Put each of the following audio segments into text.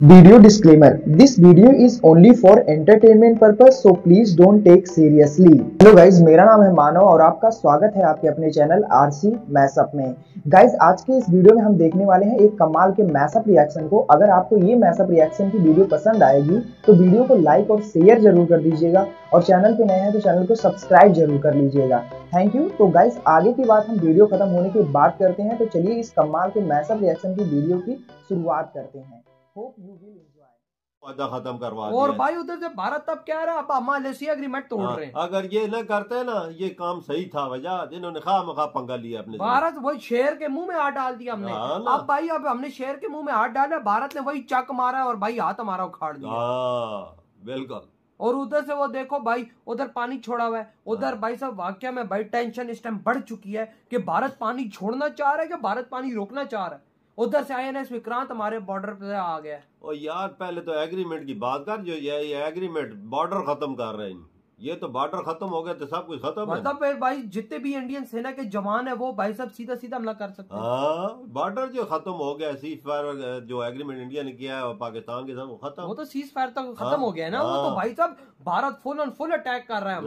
Video disclaimer: This video is only for entertainment purpose, so please don't take seriously. Hello guys, मेरा नाम है मानव और आपका स्वागत है आपके अपने चैनल आरसी मैशअप में। गाइज, आज के इस वीडियो में हम देखने वाले हैं एक कमाल के मैशअप रिएक्शन को। अगर आपको ये मैशअप रिएक्शन की वीडियो पसंद आएगी तो वीडियो को लाइक और शेयर जरूर कर दीजिएगा और चैनल पे नए हैं तो चैनल को सब्सक्राइब जरूर कर लीजिएगा। Thank you. तो गाइज, आगे की बात हम वीडियो खत्म होने के बाद करते हैं, तो चलिए इस कमाल के मैशअप रिएक्शन की वीडियो की शुरुआत करते हैं। Hope you will enjoy. खत्म करवा और भाई उधर से भारत तब कह रहा है अब मलेशिया एग्रीमेंट तोड़ रहे हैं। अगर ये न करते ना, ये काम सही था वजह, जिन्होंने खामखा पंगा लिया अपने भारत वही शेर के मुंह में हाथ डाल दिया हमने। अब भाई अब हमने शेर के मुंह में हाथ डाला, भारत ने वही चक मारा और भाई हाथ हमारा उखाड़ दिया। बिल्कुल। और उधर से वो देखो भाई, उधर पानी छोड़ा हुआ है। उधर भाई साहब वाकया में भाई टेंशन इस टाइम बढ़ चुकी है कि भारत पानी छोड़ना चाह रहा है कि भारत पानी रोकना चाह रहा है। उधर से INS विक्रांत हमारे बॉर्डर पे आ गया। और यार पहले तो एग्रीमेंट की बात कर, जो ये एग्रीमेंट बॉर्डर खत्म कर रहे हैं, ये तो बॉर्डर खत्म हो गया तो सब कुछ खत्म है। मतलब फिर भाई जितने भी इंडियन सेना के जवान है वो भाई साहब सीधा सीधा हमला कर सकते हैं। हाँ, बॉर्डर जो खत्म हो गया, सीज फायर जो एग्रीमेंट इंडिया ने किया है और पाकिस्तान के साथ खत्म, वो तो सीज फायर तक खत्म हो गया है ना। वो तो भाई साहब Bharat full on full attack कर रहा है।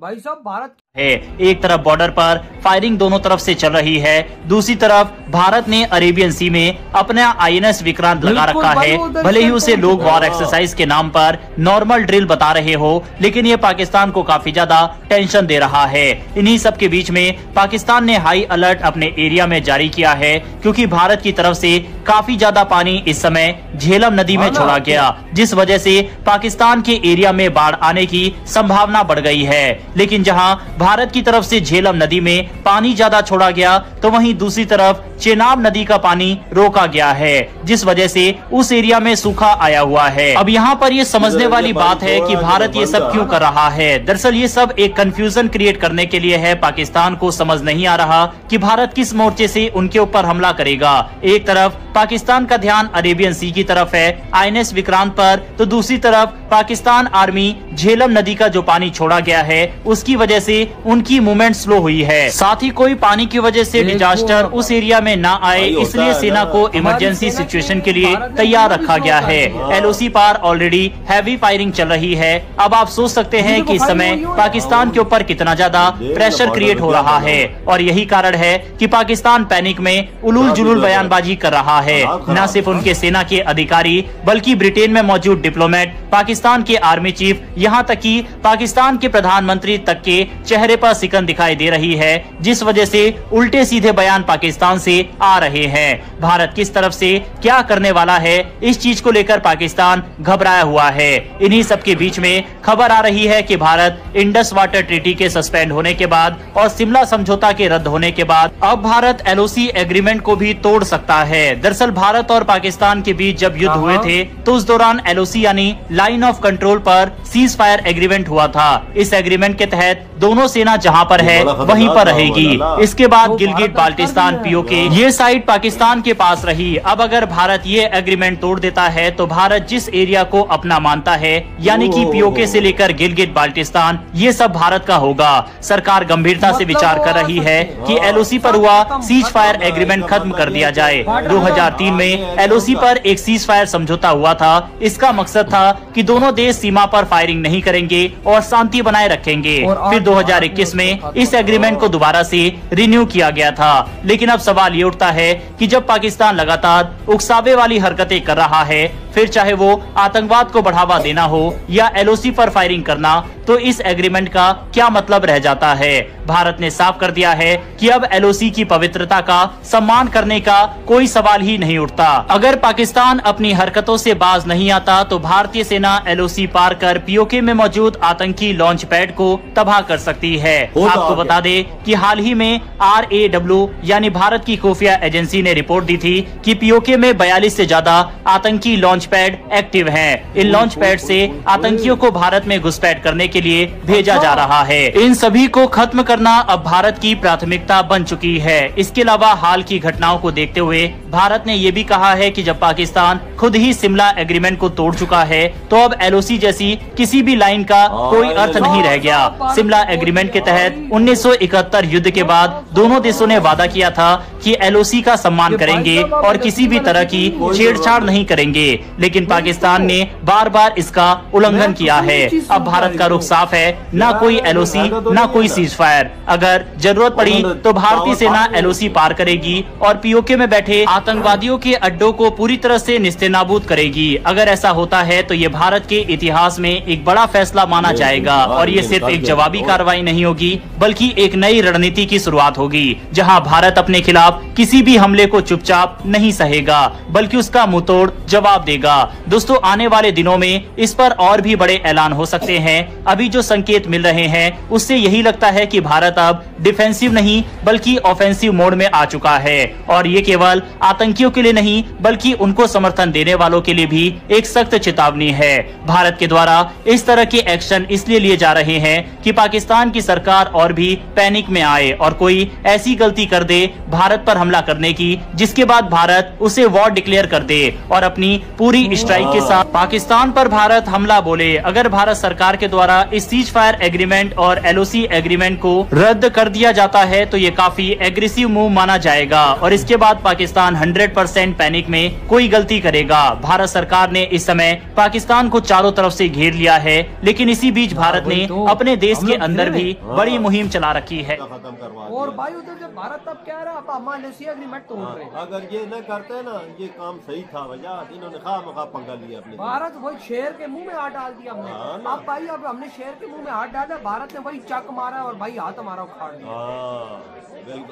भाई साहब भारत है, एक तरफ बॉर्डर पर फायरिंग दोनों तरफ से चल रही है, दूसरी तरफ भारत ने अरेबियन सी में अपना INS विक्रांत लगा रखा है। भले ही उसे लोग वॉर एक्सरसाइज के नाम पर नॉर्मल ड्रिल बता रहे हो, लेकिन ये पाकिस्तान को काफी ज्यादा टेंशन दे रहा है। इन्हीं सब के बीच में पाकिस्तान ने हाई अलर्ट अपने एरिया में जारी किया है, क्योंकि भारत की तरफ से काफी ज्यादा पानी इस समय झेलम नदी में छोड़ा गया, जिस वजह से पाकिस्तान के एरिया में बाढ़ आने की संभावना बढ़ गई है। लेकिन जहां भारत की तरफ से झेलम नदी में पानी ज्यादा छोड़ा गया, तो वहीं दूसरी तरफ चेनाब नदी का पानी रोका गया है, जिस वजह से उस एरिया में सूखा आया हुआ है। अब यहाँ पर ये समझने वाली बात है कि भारत ये सब क्यों कर रहा है। दरअसल ये सब एक कंफ्यूजन क्रिएट करने के लिए है। पाकिस्तान को समझ नहीं आ रहा कि भारत किस मोर्चे से उनके ऊपर हमला करेगा। एक तरफ पाकिस्तान का ध्यान अरेबियन सी की तरफ है INS विक्रांत पर, तो दूसरी तरफ पाकिस्तान आर्मी झेलम नदी का जो पानी छोड़ा गया है उसकी वजह से उनकी मूवमेंट स्लो हुई है। साथ ही कोई पानी की वजह से डिजास्टर उस एरिया में ना आए, इसलिए सेना को इमरजेंसी सिचुएशन के लिए तैयार रखा गया है। LOC पार ऑलरेडी हैवी फायरिंग चल रही है। अब आप सोच सकते हैं कि इस समय पाकिस्तान के ऊपर कितना ज्यादा प्रेशर क्रिएट हो रहा है, और यही कारण है कि पाकिस्तान पैनिक में उलूल जुलूल बयानबाजी कर रहा है। न सिर्फ उनके सेना के अधिकारी बल्कि ब्रिटेन में मौजूद डिप्लोमेट, पाकिस्तान के आर्मी चीफ, यहाँ तक कि पाकिस्तान के प्रधानमंत्री तक के चेहरे पर सिकन दिखाई दे रही है, जिस वजह से उल्टे सीधे बयान पाकिस्तान से आ रहे हैं। भारत किस तरफ से क्या करने वाला है, इस चीज को लेकर पाकिस्तान घबराया हुआ है। इन्हीं सब के बीच में खबर आ रही है कि भारत इंडस वाटर ट्रीटी के सस्पेंड होने के बाद और शिमला समझौता के रद्द होने के बाद अब भारत LOC एग्रीमेंट को भी तोड़ सकता है। दरअसल भारत और पाकिस्तान के बीच जब युद्ध हुए थे तो उस दौरान LOC यानी लाइन ऑफ कंट्रोल पर सीज फायर एग्रीमेंट हुआ था। इस एग्रीमेंट के तहत दोनों सेना जहां पर है वहीं पर रहेगी। इसके बाद गिलगिट बाल्टिस्तान POK ये साइड पाकिस्तान के पास रही। अब अगर भारत ये एग्रीमेंट तोड़ देता है तो भारत जिस एरिया को अपना मानता है, यानी कि POK से लेकर गिलगिट बाल्टिस्तान, ये सब भारत का होगा। सरकार गंभीरता से विचार कर रही है कि LOC पर हुआ सीज फायर एग्रीमेंट खत्म कर दिया जाए। 2003 में LOC पर एक सीज फायर समझौता हुआ था। इसका मकसद था कि दोनों देश सीमा पर फायरिंग नहीं करेंगे और शांति बनाए रखेंगे। फिर 2021 में इस एग्रीमेंट को दोबारा से रिन्यू किया गया था। लेकिन अब सवाल ये उठता है कि जब पाकिस्तान लगातार उकसावे वाली हरकतें कर रहा है, फिर चाहे वो आतंकवाद को बढ़ावा देना हो या LOC पर फायरिंग करना, तो इस एग्रीमेंट का क्या मतलब रह जाता है। भारत ने साफ कर दिया है कि अब LOC की पवित्रता का सम्मान करने का कोई सवाल ही नहीं उठता। अगर पाकिस्तान अपनी हरकतों से बाज नहीं आता तो भारतीय सेना LOC पार कर POK में मौजूद आतंकी लॉन्च पैड को तबाह कर सकती है। आपको बता दें कि हाल ही में RAW यानी भारत की खुफिया एजेंसी ने रिपोर्ट दी थी कि POK में 42 से ज्यादा आतंकी लॉन्च पैड एक्टिव हैं। इन लॉन्च पैड से आतंकियों को भारत में घुसपैठ करने के लिए भेजा जा रहा है। इन सभी को खत्म करना अब भारत की प्राथमिकता बन चुकी है। इसके अलावा हाल की घटनाओं को देखते हुए भारत ने ये भी कहा है कि जब पाकिस्तान खुद ही शिमला एग्रीमेंट को तोड़ चुका है, तो अब LOC जैसी किसी भी लाइन का कोई अर्थ नहीं रह गया। शिमला एग्रीमेंट के तहत 1971 युद्ध के बाद दोनों देशों ने वादा किया था कि LOC का सम्मान करेंगे और किसी भी तरह की छेड़छाड़ नहीं करेंगे। लेकिन पाकिस्तान ने बार बार इसका उल्लंघन किया है। अब भारत का रुख साफ है, ना कोई LOC ना कोई सीज फायर। अगर जरूरत पड़ी तो भारतीय सेना LOC पार करेगी और POK में बैठे आतंकवादियों के अड्डों को पूरी तरह से निस्तेनाबूद करेगी। अगर ऐसा होता है तो ये भारत के इतिहास में एक बड़ा फैसला माना जाएगा और ये सिर्फ एक जवाबी कार्रवाई नहीं होगी बल्कि एक नई रणनीति की शुरुआत होगी, जहां भारत अपने खिलाफ किसी भी हमले को चुपचाप नहीं सहेगा बल्कि उसका मुंहतोड़ जवाब देगा। दोस्तों, आने वाले दिनों में इस पर और भी बड़े ऐलान हो सकते हैं। अभी जो संकेत मिल रहे हैं उससे यही लगता है कि भारत अब डिफेंसिव नहीं बल्कि ऑफेंसिव मोड में आ चुका है और ये केवल आतंकियों के लिए नहीं बल्कि उनको समर्थन देने वालों के लिए भी एक सख्त चेतावनी है। भारत के द्वारा इस तरह के एक्शन इसलिए लिए जा रहे हैं कि पाकिस्तान की सरकार और भी पैनिक में आए और कोई ऐसी गलती कर दे भारत पर हमला करने की जिसके बाद भारत उसे वॉर डिक्लेयर कर दे और अपनी पूरी स्ट्राइक के साथ पाकिस्तान पर भारत हमला बोले। अगर भारत सरकार के द्वारा इस सीज फायर एग्रीमेंट और LOC एग्रीमेंट को रद्द कर दिया जाता है तो ये काफी एग्रेसिव मूव माना जाएगा और इसके बाद पाकिस्तान 100% पैनिक में कोई गलती करेगा। भारत सरकार ने इस समय पाकिस्तान को चारों तरफ से घेर लिया है, लेकिन इसी बीच भारत ने अपने देश के अंदर भी बड़ी मुहिम चला रखी है। और भाई उधर से भारत तब कह रहा है अब LOC एग्रीमेंट तोड़ रहे हैं। अगर ये न करते ना ये काम सही था, वजह इन्होंने खामखा पंगा लिया अपने। भारत वही शेर के मुंह में हाथ डाल दिया हमने। अब भाई अब हमने शेर के मुंह में हाथ डाला, भारत ने वही चक मारा और भाई हाथ हमारा उखाड़ दिया।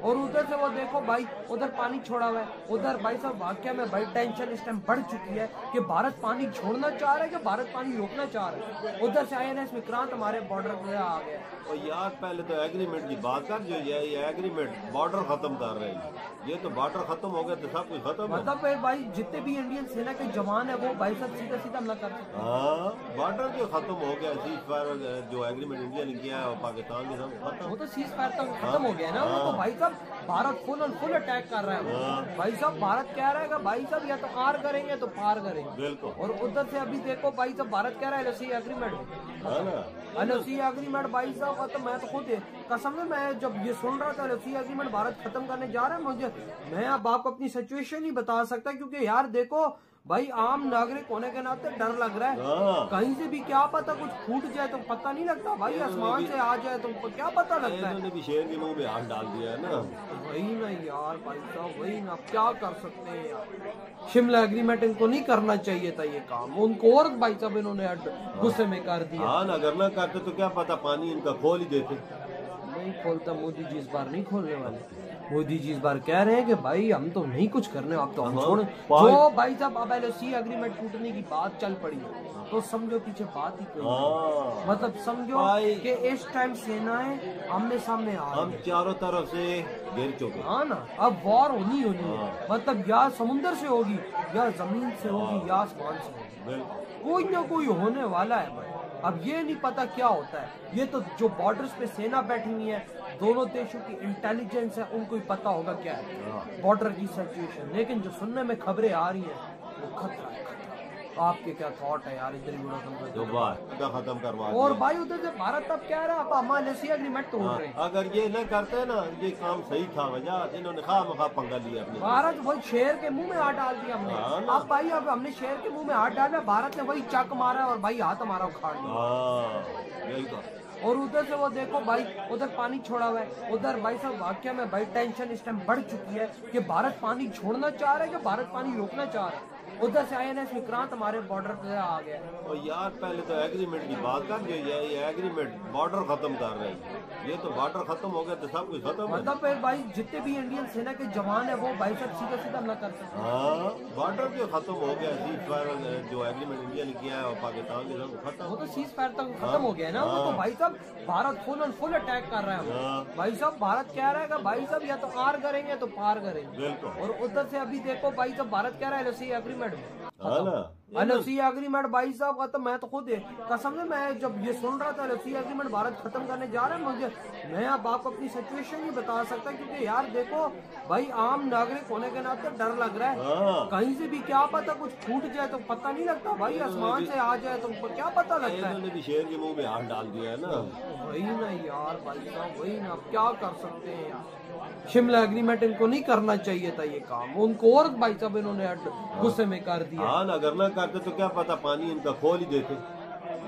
और उधर से वो देखो भाई उधर पानी छोड़ा हुआ है। उधर भाई साहब वाकया में भाई टेंशन इस टाइम बढ़ चुकी है कि भारत पानी छोड़ना चाह रहा है कि भारत पानी रोकना चाह रहा है। उधर से INS विक्रांत हमारे बॉर्डर पे आ गया। और यार पहले तो एग्रीमेंट की बात कर, जो ये एग्रीमेंट बॉर्डर खत्म कर रहे हैं, ये तो बॉर्डर खत्म हो गया तो सब कुछ खत्म। मतलब भाई जितने भी इंडियन सेना के जवान है वो भाई साहब सीधा सीधा हमला कर सकते हैं। बॉर्डर जो खत्म हो गया, सीज फायर जो एग्रीमेंट इंडिया ने किया है और पाकिस्तान के साथ खत्म, वो तो सीज फायर तक खत्म हो गया ना। वो तो भाई साहब भारत फुल और फुल अटैक कर रहा है। भाई साहब भारत कह रहा है कि भाई साहब या तो आर करेंगे तो पार करेंगे। बिल्कुल। और उधर से अभी देखो भाई साहब भारत कह रहा है LOC एग्रीमेंट, LOC एग्रीमेंट भाई साहब तो मैं तो खुद कसम में मैं जब ये सुन रहा था LOC एग्रीमेंट भारत खत्म करने जा रहा है, मुझे मैं अब आपको अपनी सिचुएशन ही बता सकता क्योंकि यार देखो भाई आम नागरिक होने के नाते डर लग रहा है। कहीं से भी क्या पता कुछ फूट जाए तो पता नहीं लगता भाई, आसमान से आ जाए तो क्या पता लगता है। इन्होंने भी शेर के मुंह में हाथ डाल दिया है ना। वही ना यार भाई साहब, वही ना, क्या कर सकते हैं यार। शिमला एग्रीमेंट इनको नहीं करना चाहिए था ये काम, उनको और भाई साहब इन्होंने गुस्से में कर दिया। हाँ ना, अगर ना करते तो क्या पता पानी इनका खोल ही देते। नहीं खोलता, मोदी जी इस बार नहीं खोलने वाले। मोदी जी इस बार कह रहे हैं कि भाई हम तो नहीं कुछ करने, आप तो हम छोड़ जो भाई साहब अब LOC एग्रीमेंट टूटने की बात चल पड़ी है तो समझो पीछे बात ही कोई, मतलब समझो कि इस टाइम सेनाएं आमने सामने आ रही, हम चारों तरफ से घेर चुके। हाँ ना, अब वॉर होनी है, मतलब या समुद्र से होगी या जमीन से होगी या आसमान से होगी, कोई ना कोई होने वाला है भाई। अब ये नहीं पता क्या होता है। ये तो जो बॉर्डर्स पे सेना बैठी हुई है, दोनों देशों की इंटेलिजेंस है, उनको ही पता होगा क्या है बॉर्डर की सिचुएशन। लेकिन जो सुनने में खबरें आ रही हैं वो खतरा है, खतरा। आपके क्या थॉट है यार इधर खत्म करवा। और भाई उधर से भारत तब कह रहा है अब LOC एग्रीमेंट तोड़ रहे हैं। अगर ये न करते ना ये काम सही था, वजह इन्होंने खामखा पंगा लिया अपने। भारत वही शेर के मुंह में हाथ डाल दिया हमने। अब भाई अब हमने शेर के मुंह में हाथ डाला, भारत ने वही चक मारा और भाई हाथ हमारा उखाड़ दिया। और उधर से वो देखो भाई उधर पानी छोड़ा हुआ है। उधर भाई साहब वाकया में भाई टेंशन इस टाइम बढ़ चुकी है कि भारत पानी छोड़ना चाह रहा है कि भारत पानी रोकना चाह रहा है। उधर से INS विक्रांत हमारे बॉर्डर पे आ गया। और यार पहले तो एग्रीमेंट की बात कर, जो ये एग्रीमेंट बॉर्डर खत्म कर रहे हैं, ये तो बॉर्डर खत्म हो गया तो सब कुछ खत्म। मतलब भाई जितने भी इंडियन सेना के जवान है वो भाई साहब सीधा सीधा हमला कर सकते हैं। बॉर्डर जो खत्म हो गया, सीज फायर जो एग्रीमेंट इंडिया ने किया है और पाकिस्तान के साथ खत्म, वो तो सीज फायर तक खत्म हो गया ना। वो तो भाई साहब भारत फुल और फुल अटैक कर रहा है। भाई साहब भारत कह रहा है कि भाई साहब या तो आर करेंगे तो पार करेंगे। और उधर से अभी देखो भाई साहब भारत कह रहा है LOC एग्रीमेंट LOC एग्रीमेंट भाई साहब का तो मैं तो खुद कसम में मैं जब ये सुन रहा था LOC एग्रीमेंट भारत खत्म करने जा रहा है, मुझे मैं अब आपको अपनी सिचुएशन नहीं बता सकता, क्योंकि यार देखो भाई, आम नागरिक होने के नाते डर लग रहा है। कहीं से भी क्या पता कुछ छूट जाए तो पता नहीं लगता भाई, आसमान से आ जाए तो क्या पता लगता है। इन्होंने भी शेर के मुंह में हाथ डाल दिया है ना। वही ना यार भाई साहब, वही ना, क्या कर सकते हैं यार। शिमला एग्रीमेंट इनको नहीं करना चाहिए था ये काम, उनको और भाई साहब इन्होंने गुस्से में कर दिया। हाँ ना, अगर ना करते तो क्या पता पानी इनका खोल ही देते।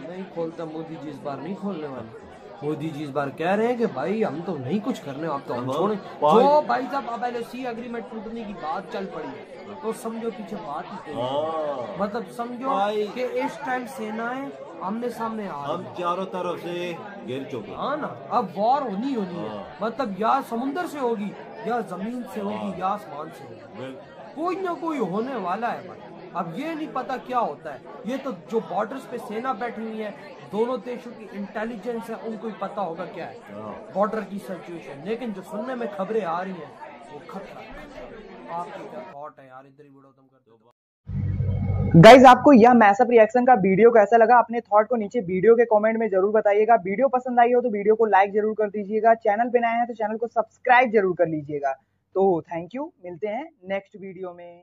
नहीं खोलता मोदी जी, इस बार नहीं खोलने वाले। मोदी जी इस बार कह रहे हैं कि भाई हम तो नहीं कुछ करने, आप तो हम छोड़े। जो भाई साहब अब LAC एग्रीमेंट टूटने की बात चल पड़ी है तो समझो पीछे बात ही कोई नहीं। मतलब समझो कि इस टाइम सेनाएं आमने सामने आ रही, हम चारों तरफ से घेर चुके। हाँ ना, अब वॉर होनी है। मतलब या समुद्र से होगी, या जमीन से होगी, या आसमान से होगी, कोई ना कोई होने वाला है भाई। अब ये नहीं पता क्या होता है। ये तो जो बॉर्डर्स पे सेना बैठी हुई है, दोनों देशों की इंटेलिजेंस है, उनको ही पता होगा क्या है बॉर्डर की सिचुएशन। लेकिन जो सुनने में खबरें आ रही हैं वो खतरा। आपकी क्या थॉट है यार? इधर ही वीडियो खत्म कर दो। गाइज आपको यह मैसअप रिएक्शन का वीडियो कैसा लगा? अपने थॉट को नीचे वीडियो के कमेंट में जरूर बताइएगा। वीडियो पसंद आई हो तो वीडियो को लाइक जरूर कर दीजिएगा। चैनल पे नए हैं तो चैनल को सब्सक्राइब जरूर कर लीजिएगा। तो थैंक यू, मिलते हैं नेक्स्ट वीडियो में।